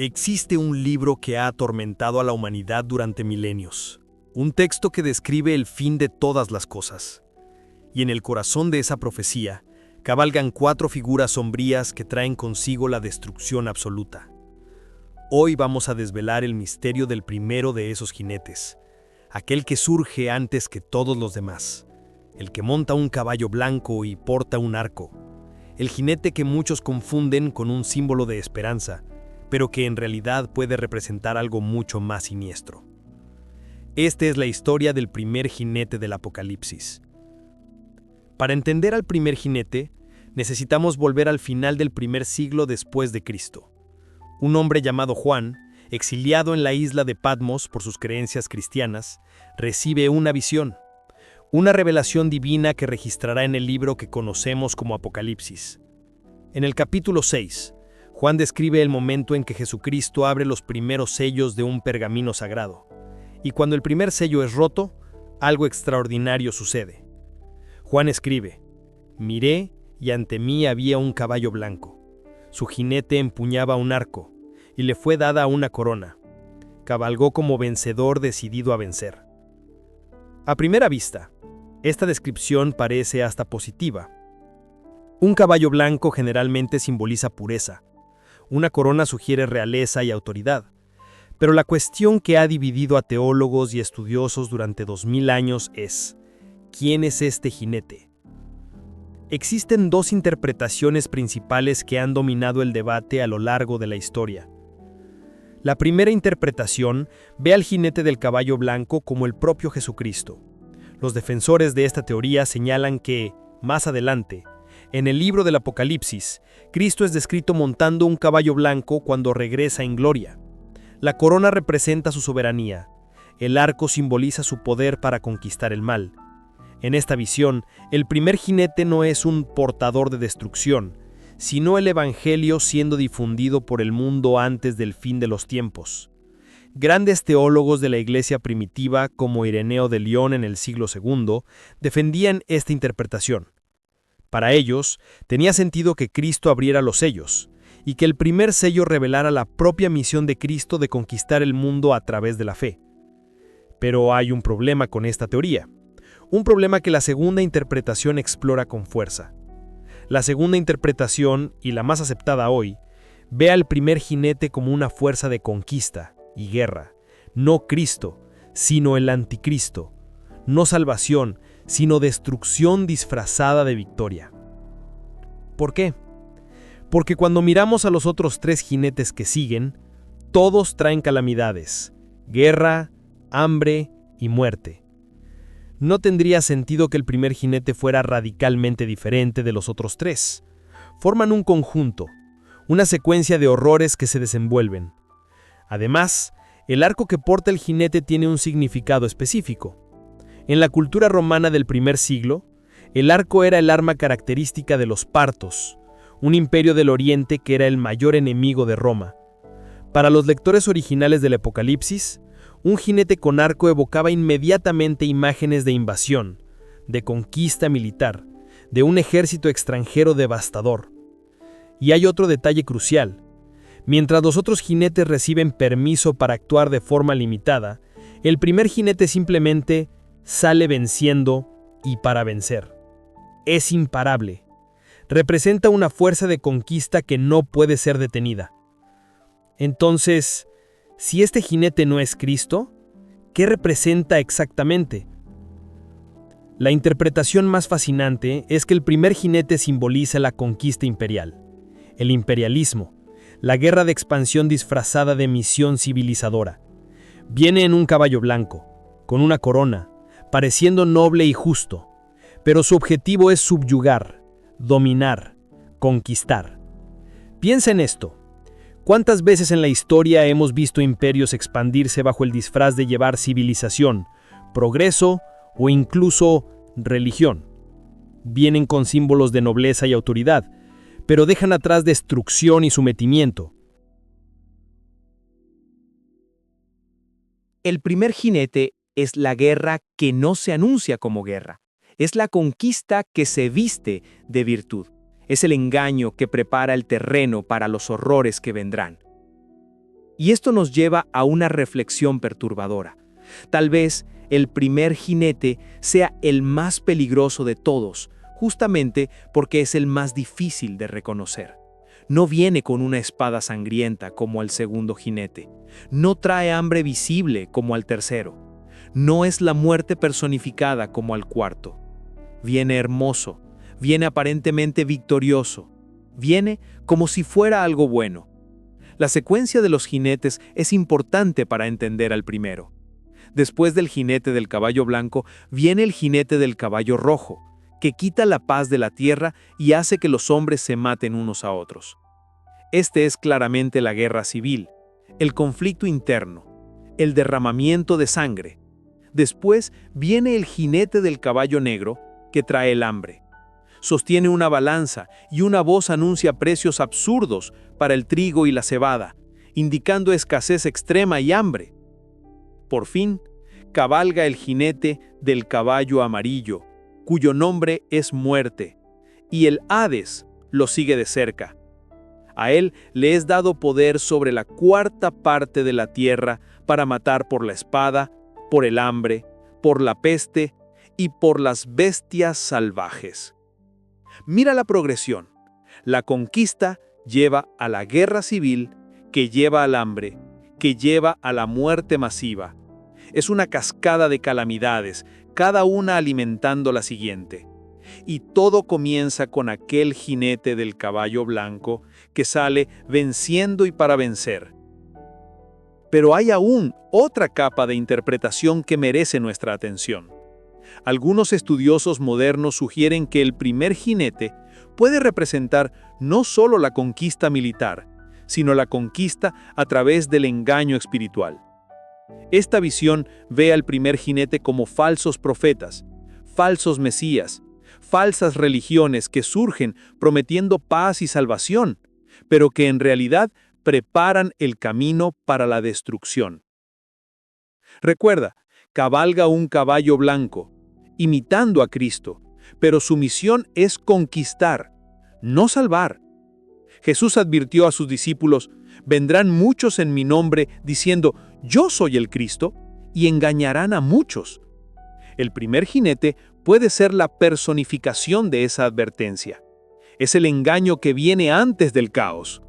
Existe un libro que ha atormentado a la humanidad durante milenios, un texto que describe el fin de todas las cosas. Y en el corazón de esa profecía, cabalgan 4 figuras sombrías que traen consigo la destrucción absoluta. Hoy vamos a desvelar el misterio del primero de esos jinetes, aquel que surge antes que todos los demás, el que monta un caballo blanco y porta un arco, el jinete que muchos confunden con un símbolo de esperanza, pero que en realidad puede representar algo mucho más siniestro. Esta es la historia del primer jinete del Apocalipsis. Para entender al primer jinete, necesitamos volver al final del primer siglo después de Cristo. Un hombre llamado Juan, exiliado en la isla de Patmos por sus creencias cristianas, recibe una visión, una revelación divina que registrará en el libro que conocemos como Apocalipsis. En el capítulo 6, Juan describe el momento en que Jesucristo abre los primeros sellos de un pergamino sagrado. Y cuando el primer sello es roto, algo extraordinario sucede. Juan escribe: «Miré y ante mí había un caballo blanco. Su jinete empuñaba un arco, y le fue dada una corona. Cabalgó como vencedor decidido a vencer». A primera vista, esta descripción parece hasta positiva. Un caballo blanco generalmente simboliza pureza. Una corona sugiere realeza y autoridad. Pero la cuestión que ha dividido a teólogos y estudiosos durante 2000 años es: ¿quién es este jinete? Existen 2 interpretaciones principales que han dominado el debate a lo largo de la historia. La primera interpretación ve al jinete del caballo blanco como el propio Jesucristo. Los defensores de esta teoría señalan que, más adelante, en el libro del Apocalipsis, Cristo es descrito montando un caballo blanco cuando regresa en gloria. La corona representa su soberanía. El arco simboliza su poder para conquistar el mal. En esta visión, el primer jinete no es un portador de destrucción, sino el evangelio siendo difundido por el mundo antes del fin de los tiempos. Grandes teólogos de la iglesia primitiva, como Ireneo de León en el siglo II, defendían esta interpretación. Para ellos, tenía sentido que Cristo abriera los sellos, y que el primer sello revelara la propia misión de Cristo de conquistar el mundo a través de la fe. Pero hay un problema con esta teoría, un problema que la segunda interpretación explora con fuerza. La segunda interpretación, y la más aceptada hoy, ve al primer jinete como una fuerza de conquista y guerra, no Cristo, sino el anticristo, no salvación, sino destrucción disfrazada de victoria. ¿Por qué? Porque cuando miramos a los otros 3 jinetes que siguen, todos traen calamidades, guerra, hambre y muerte. No tendría sentido que el primer jinete fuera radicalmente diferente de los otros 3. Forman un conjunto, una secuencia de horrores que se desenvuelven. Además, el arco que porta el jinete tiene un significado específico. En la cultura romana del primer siglo, el arco era el arma característica de los partos, un imperio del Oriente que era el mayor enemigo de Roma. Para los lectores originales del Apocalipsis, un jinete con arco evocaba inmediatamente imágenes de invasión, de conquista militar, de un ejército extranjero devastador. Y hay otro detalle crucial. Mientras los otros jinetes reciben permiso para actuar de forma limitada, el primer jinete simplemente sale venciendo y para vencer. Es imparable. Representa una fuerza de conquista que no puede ser detenida. Entonces, si este jinete no es Cristo, ¿qué representa exactamente? La interpretación más fascinante es que el primer jinete simboliza la conquista imperial, el imperialismo, la guerra de expansión disfrazada de misión civilizadora. Viene en un caballo blanco, con una corona, pareciendo noble y justo, pero su objetivo es subyugar, dominar, conquistar. Piensa en esto. ¿Cuántas veces en la historia hemos visto imperios expandirse bajo el disfraz de llevar civilización, progreso o incluso religión? Vienen con símbolos de nobleza y autoridad, pero dejan atrás destrucción y sometimiento. El primer jinete es la guerra que no se anuncia como guerra. Es la conquista que se viste de virtud. Es el engaño que prepara el terreno para los horrores que vendrán. Y esto nos lleva a una reflexión perturbadora. Tal vez el primer jinete sea el más peligroso de todos, justamente porque es el más difícil de reconocer. No viene con una espada sangrienta como el segundo jinete. No trae hambre visible como al tercero. No es la muerte personificada como al cuarto. Viene hermoso, viene aparentemente victorioso. Viene como si fuera algo bueno. La secuencia de los jinetes es importante para entender al primero. Después del jinete del caballo blanco, viene el jinete del caballo rojo, que quita la paz de la tierra y hace que los hombres se maten unos a otros. Este es claramente la guerra civil, el conflicto interno, el derramamiento de sangre. Después viene el jinete del caballo negro, que trae el hambre. Sostiene una balanza y una voz anuncia precios absurdos para el trigo y la cebada, indicando escasez extrema y hambre. Por fin, cabalga el jinete del caballo amarillo, cuyo nombre es muerte, y el Hades lo sigue de cerca. A él le es dado poder sobre la cuarta parte de la tierra para matar por la espada, por el hambre, por la peste y por las bestias salvajes. Mira la progresión. La conquista lleva a la guerra civil, que lleva al hambre, que lleva a la muerte masiva. Es una cascada de calamidades, cada una alimentando la siguiente. Y todo comienza con aquel jinete del caballo blanco que sale venciendo y para vencer. Pero hay aún otra capa de interpretación que merece nuestra atención. Algunos estudiosos modernos sugieren que el primer jinete puede representar no solo la conquista militar, sino la conquista a través del engaño espiritual. Esta visión ve al primer jinete como falsos profetas, falsos mesías, falsas religiones que surgen prometiendo paz y salvación, pero que en realidad preparan el camino para la destrucción. Recuerda, cabalga un caballo blanco, imitando a Cristo, pero su misión es conquistar, no salvar. Jesús advirtió a sus discípulos: vendrán muchos en mi nombre diciendo, yo soy el Cristo, y engañarán a muchos. El primer jinete puede ser la personificación de esa advertencia. Es el engaño que viene antes del caos.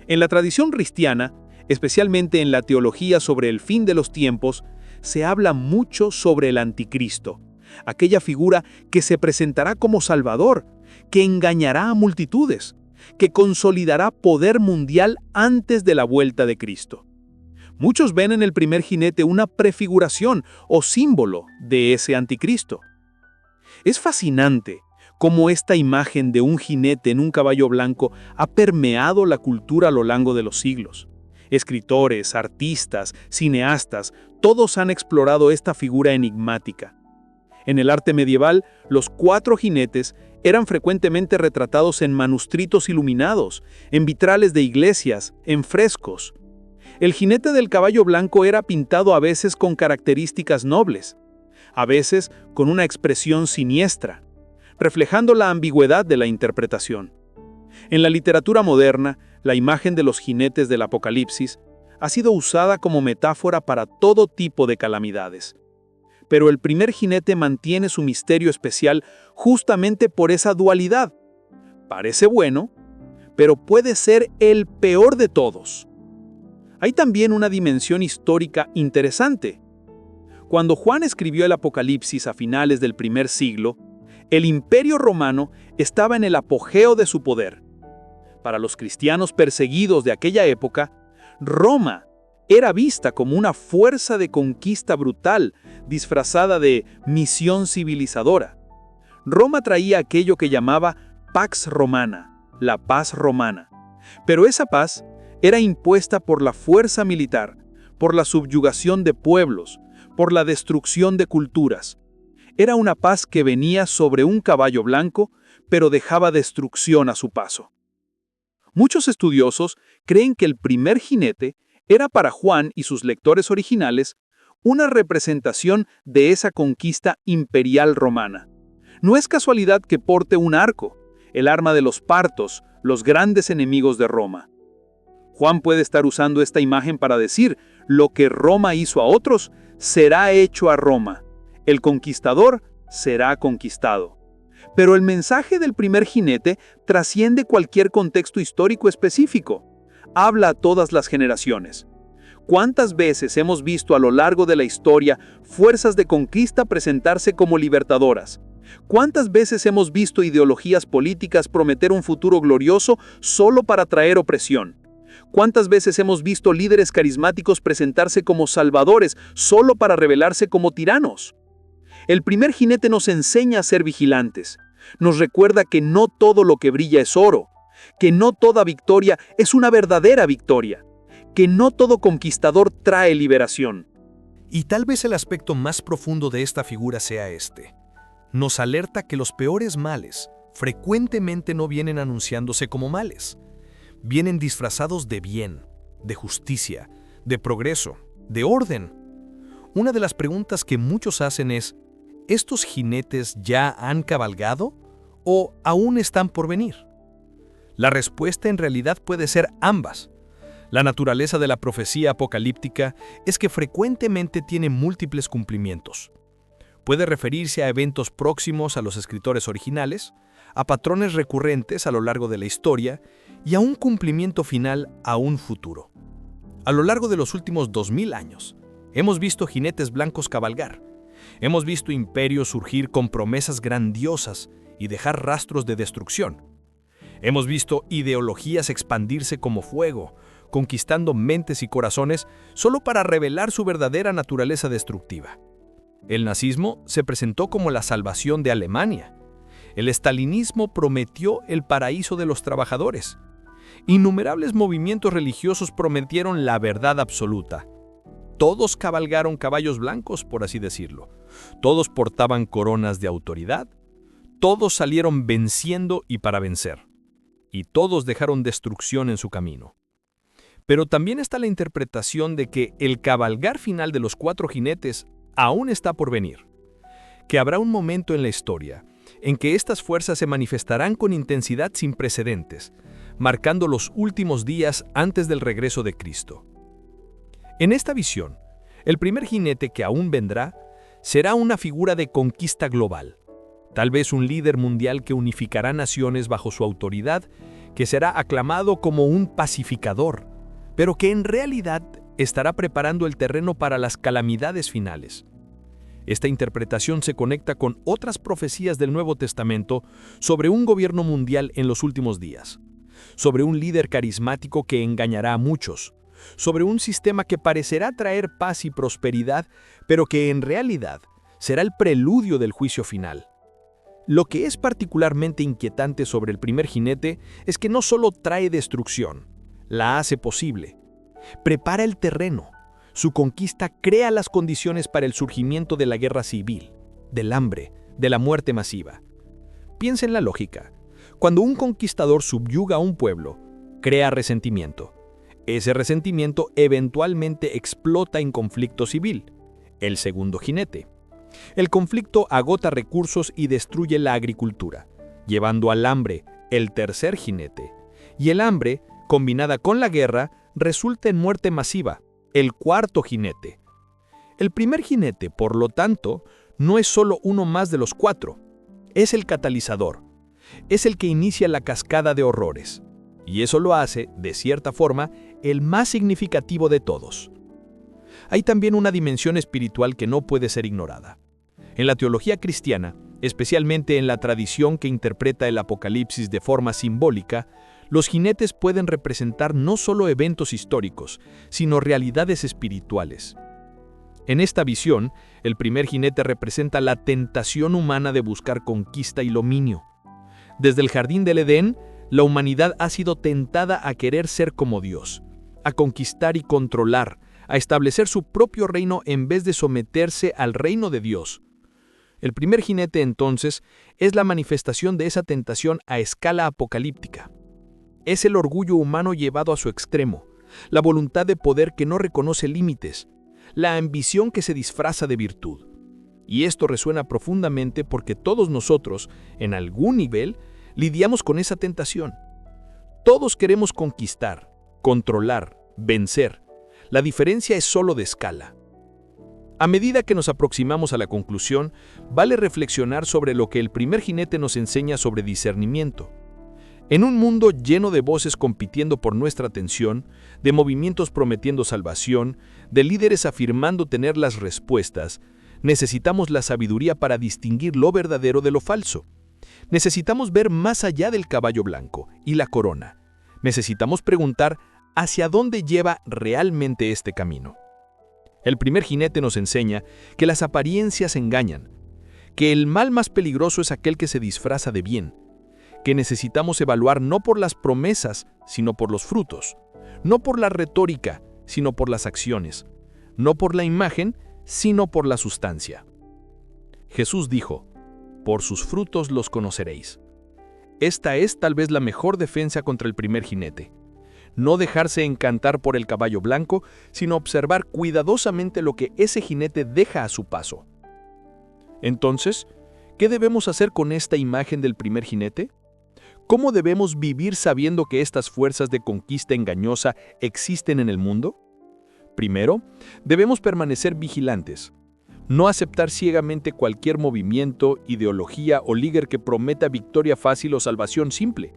En la tradición cristiana, especialmente en la teología sobre el fin de los tiempos, se habla mucho sobre el anticristo, aquella figura que se presentará como Salvador, que engañará a multitudes, que consolidará poder mundial antes de la vuelta de Cristo. Muchos ven en el primer jinete una prefiguración o símbolo de ese anticristo. Es fascinante cómo esta imagen de un jinete en un caballo blanco ha permeado la cultura a lo largo de los siglos. Escritores, artistas, cineastas, todos han explorado esta figura enigmática. En el arte medieval, los 4 jinetes eran frecuentemente retratados en manuscritos iluminados, en vitrales de iglesias, en frescos. El jinete del caballo blanco era pintado a veces con características nobles, a veces con una expresión siniestra, reflejando la ambigüedad de la interpretación. En la literatura moderna, la imagen de los jinetes del Apocalipsis ha sido usada como metáfora para todo tipo de calamidades. Pero el primer jinete mantiene su misterio especial justamente por esa dualidad. Parece bueno, pero puede ser el peor de todos. Hay también una dimensión histórica interesante. Cuando Juan escribió el Apocalipsis a finales del primer siglo, el Imperio Romano estaba en el apogeo de su poder. Para los cristianos perseguidos de aquella época, Roma era vista como una fuerza de conquista brutal, disfrazada de misión civilizadora. Roma traía aquello que llamaba Pax Romana, la paz romana. Pero esa paz era impuesta por la fuerza militar, por la subyugación de pueblos, por la destrucción de culturas. Era una paz que venía sobre un caballo blanco, pero dejaba destrucción a su paso. Muchos estudiosos creen que el primer jinete era para Juan y sus lectores originales una representación de esa conquista imperial romana. No es casualidad que porte un arco, el arma de los partos, los grandes enemigos de Roma. Juan puede estar usando esta imagen para decir, lo que Roma hizo a otros, será hecho a Roma. El conquistador será conquistado. Pero el mensaje del primer jinete trasciende cualquier contexto histórico específico. Habla a todas las generaciones. ¿Cuántas veces hemos visto a lo largo de la historia fuerzas de conquista presentarse como libertadoras? ¿Cuántas veces hemos visto ideologías políticas prometer un futuro glorioso solo para traer opresión? ¿Cuántas veces hemos visto líderes carismáticos presentarse como salvadores solo para revelarse como tiranos? El primer jinete nos enseña a ser vigilantes. Nos recuerda que no todo lo que brilla es oro, que no toda victoria es una verdadera victoria, que no todo conquistador trae liberación. Y tal vez el aspecto más profundo de esta figura sea este. Nos alerta que los peores males frecuentemente no vienen anunciándose como males. Vienen disfrazados de bien, de justicia, de progreso, de orden. Una de las preguntas que muchos hacen es, ¿estos jinetes ya han cabalgado o aún están por venir? La respuesta en realidad puede ser ambas. La naturaleza de la profecía apocalíptica es que frecuentemente tiene múltiples cumplimientos. Puede referirse a eventos próximos a los escritores originales, a patrones recurrentes a lo largo de la historia y a un cumplimiento final a un futuro. A lo largo de los últimos 2000 años, hemos visto jinetes blancos cabalgar. Hemos visto imperios surgir con promesas grandiosas y dejar rastros de destrucción. Hemos visto ideologías expandirse como fuego, conquistando mentes y corazones solo para revelar su verdadera naturaleza destructiva. El nazismo se presentó como la salvación de Alemania. El estalinismo prometió el paraíso de los trabajadores. Innumerables movimientos religiosos prometieron la verdad absoluta. Todos cabalgaron caballos blancos, por así decirlo. Todos portaban coronas de autoridad. Todos salieron venciendo y para vencer. Y todos dejaron destrucción en su camino. Pero también está la interpretación de que el cabalgar final de los 4 jinetes aún está por venir. Que habrá un momento en la historia en que estas fuerzas se manifestarán con intensidad sin precedentes, marcando los últimos días antes del regreso de Cristo. En esta visión, el primer jinete que aún vendrá será una figura de conquista global, tal vez un líder mundial que unificará naciones bajo su autoridad, que será aclamado como un pacificador, pero que en realidad estará preparando el terreno para las calamidades finales. Esta interpretación se conecta con otras profecías del Nuevo Testamento sobre un gobierno mundial en los últimos días, sobre un líder carismático que engañará a muchos, sobre un sistema que parecerá traer paz y prosperidad, pero que en realidad será el preludio del juicio final. Lo que es particularmente inquietante sobre el primer jinete es que no solo trae destrucción, la hace posible. Prepara el terreno. Su conquista crea las condiciones para el surgimiento de la guerra civil, del hambre, de la muerte masiva. Piensa en la lógica. Cuando un conquistador subyuga a un pueblo, crea resentimiento. Ese resentimiento eventualmente explota en conflicto civil, el segundo jinete. El conflicto agota recursos y destruye la agricultura, llevando al hambre, el tercer jinete. Y el hambre, combinada con la guerra, resulta en muerte masiva, el cuarto jinete. El primer jinete, por lo tanto, no es solo uno más de los 4. Es el catalizador. Es el que inicia la cascada de horrores. Y eso lo hace, de cierta forma, el más significativo de todos. Hay también una dimensión espiritual que no puede ser ignorada. En la teología cristiana, especialmente en la tradición que interpreta el Apocalipsis de forma simbólica, los jinetes pueden representar no solo eventos históricos, sino realidades espirituales. En esta visión, el primer jinete representa la tentación humana de buscar conquista y dominio. Desde el jardín del Edén, la humanidad ha sido tentada a querer ser como Dios, a conquistar y controlar, a establecer su propio reino en vez de someterse al reino de Dios. El primer jinete, entonces, es la manifestación de esa tentación a escala apocalíptica. Es el orgullo humano llevado a su extremo, la voluntad de poder que no reconoce límites, la ambición que se disfraza de virtud. Y esto resuena profundamente porque todos nosotros, en algún nivel, lidiamos con esa tentación. Todos queremos conquistar, controlar, vencer. La diferencia es solo de escala. A medida que nos aproximamos a la conclusión, vale reflexionar sobre lo que el primer jinete nos enseña sobre discernimiento. En un mundo lleno de voces compitiendo por nuestra atención, de movimientos prometiendo salvación, de líderes afirmando tener las respuestas, necesitamos la sabiduría para distinguir lo verdadero de lo falso. Necesitamos ver más allá del caballo blanco y la corona. Necesitamos preguntar hacia dónde lleva realmente este camino. El primer jinete nos enseña que las apariencias engañan, que el mal más peligroso es aquel que se disfraza de bien, que necesitamos evaluar no por las promesas, sino por los frutos, no por la retórica, sino por las acciones, no por la imagen, sino por la sustancia. Jesús dijo: por sus frutos los conoceréis. Esta es tal vez la mejor defensa contra el primer jinete. No dejarse encantar por el caballo blanco, sino observar cuidadosamente lo que ese jinete deja a su paso. Entonces, ¿qué debemos hacer con esta imagen del primer jinete? ¿Cómo debemos vivir sabiendo que estas fuerzas de conquista engañosa existen en el mundo? Primero, debemos permanecer vigilantes. No aceptar ciegamente cualquier movimiento, ideología o líder que prometa victoria fácil o salvación simple.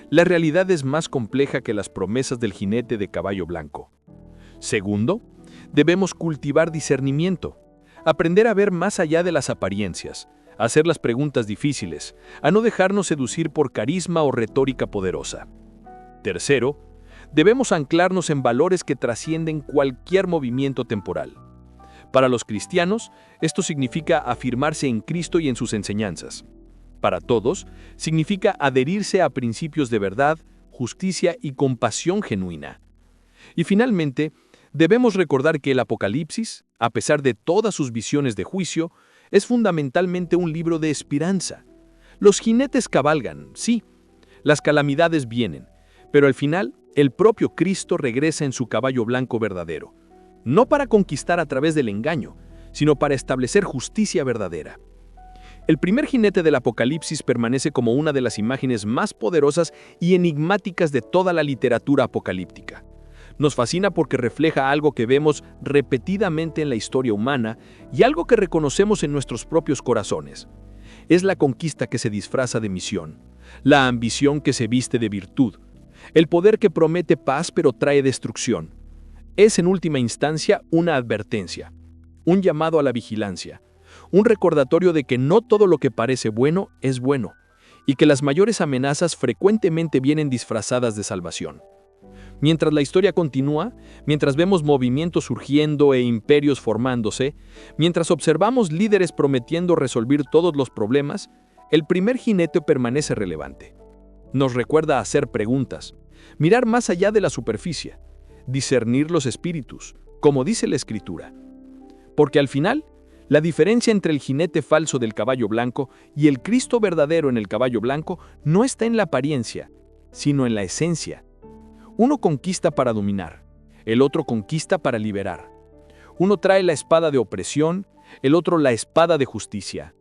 La realidad es más compleja que las promesas del jinete de caballo blanco. Segundo, debemos cultivar discernimiento, aprender a ver más allá de las apariencias, a hacer las preguntas difíciles, a no dejarnos seducir por carisma o retórica poderosa. Tercero, debemos anclarnos en valores que trascienden cualquier movimiento temporal. Para los cristianos, esto significa afirmarse en Cristo y en sus enseñanzas. Para todos, significa adherirse a principios de verdad, justicia y compasión genuina. Y finalmente, debemos recordar que el Apocalipsis, a pesar de todas sus visiones de juicio, es fundamentalmente un libro de esperanza. Los jinetes cabalgan, sí, las calamidades vienen, pero al final, el propio Cristo regresa en su caballo blanco verdadero, no para conquistar a través del engaño, sino para establecer justicia verdadera. El primer jinete del Apocalipsis permanece como una de las imágenes más poderosas y enigmáticas de toda la literatura apocalíptica. Nos fascina porque refleja algo que vemos repetidamente en la historia humana y algo que reconocemos en nuestros propios corazones. Es la conquista que se disfraza de misión, la ambición que se viste de virtud, el poder que promete paz pero trae destrucción. Es en última instancia una advertencia, un llamado a la vigilancia, un recordatorio de que no todo lo que parece bueno es bueno, y que las mayores amenazas frecuentemente vienen disfrazadas de salvación. Mientras la historia continúa, mientras vemos movimientos surgiendo e imperios formándose, mientras observamos líderes prometiendo resolver todos los problemas, el primer jinete permanece relevante. Nos recuerda hacer preguntas, mirar más allá de la superficie, discernir los espíritus, como dice la Escritura. Porque al final, la diferencia entre el jinete falso del caballo blanco y el Cristo verdadero en el caballo blanco no está en la apariencia, sino en la esencia. Uno conquista para dominar, el otro conquista para liberar. Uno trae la espada de opresión, el otro la espada de justicia.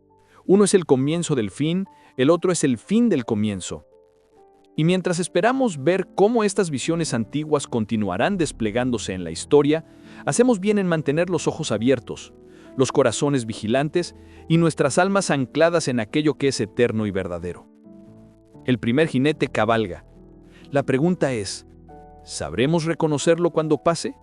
Uno es el comienzo del fin, el otro es el fin del comienzo. Y mientras esperamos ver cómo estas visiones antiguas continuarán desplegándose en la historia, hacemos bien en mantener los ojos abiertos, los corazones vigilantes y nuestras almas ancladas en aquello que es eterno y verdadero. El primer jinete cabalga. La pregunta es, ¿sabremos reconocerlo cuando pase?